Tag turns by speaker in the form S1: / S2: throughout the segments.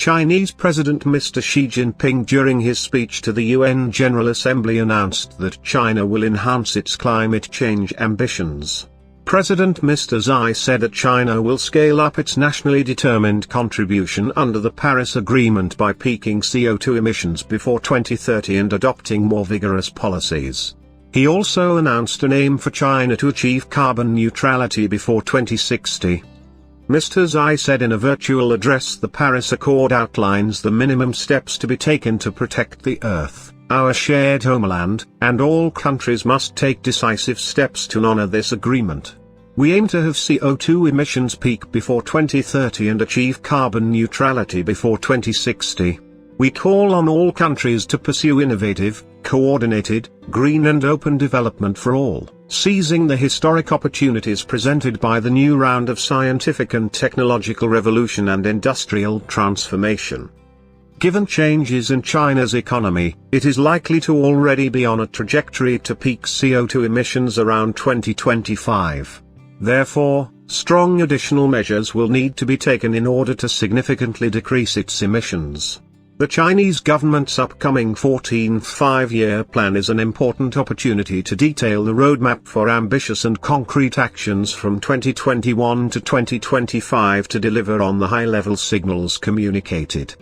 S1: Chinese President Mr. Xi Jinping during his speech to the UN General Assembly announced that China will enhance its climate change ambitions. President Mr. Xi said that China will scale up its nationally determined contribution under the Paris Agreement by peaking CO2 emissions before 2030 and adopting more vigorous policies. He also announced an aim for China to achieve carbon neutrality before 2060. Mr. Xi said in a virtual address the Paris Accord outlines the minimum steps to be taken to protect the Earth, our shared homeland, and all countries must take decisive steps to honor this agreement. We aim to have CO2 emissions peak before 2030 and achieve carbon neutrality before 2060. We call on all countries to pursue innovative, coordinated, green and open development for all, seizing the historic opportunities presented by the new round of scientific and technological revolution and industrial transformation. Given changes in China's economy, it is likely to already be on a trajectory to peak CO2 emissions around 2025. Therefore, strong additional measures will need to be taken in order to significantly decrease its emissions. The Chinese government's upcoming 14th Five-Year Plan is an important opportunity to detail the roadmap for ambitious and concrete actions from 2021 to 2025 to deliver on the high-level signals communicated.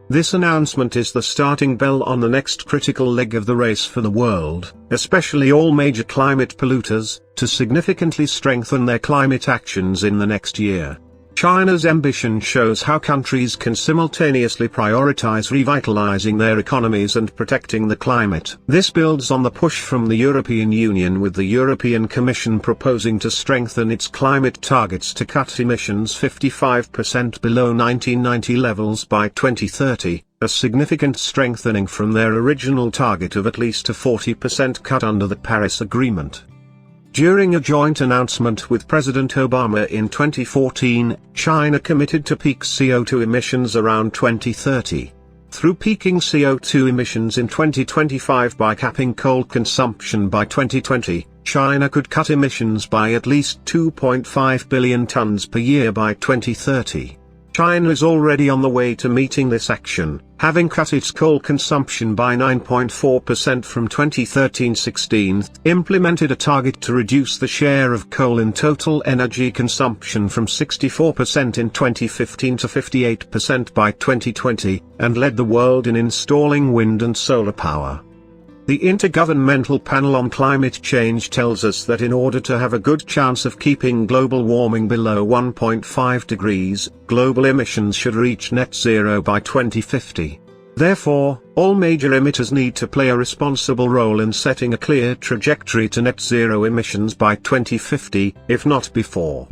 S1: This announcement is the starting bell on the next critical leg of the race for the world, especially all major climate polluters, to significantly strengthen their climate actions in the next year. China's ambition shows how countries can simultaneously prioritize revitalizing their economies and protecting the climate. This builds on the push from the European Union, with the European Commission proposing to strengthen its climate targets to cut emissions 55% below 1990 levels by 2030, a significant strengthening from their original target of at least a 40% cut under the Paris Agreement. During a joint announcement with President Obama in 2014, China committed to peak CO2 emissions around 2030. Through peaking CO2 emissions in 2025 by capping coal consumption by 2020, China could cut emissions by at least 2.5 billion tons per year by 2030. China is already on the way to meeting this action, having cut its coal consumption by 9.4% from 2013-16, implemented a target to reduce the share of coal in total energy consumption from 64% in 2015 to 58% by 2020, and led the world in installing wind and solar power. The Intergovernmental Panel on Climate Change tells us that in order to have a good chance of keeping global warming below 1.5 degrees, global emissions should reach net zero by 2050. Therefore, all major emitters need to play a responsible role in setting a clear trajectory to net zero emissions by 2050, if not before.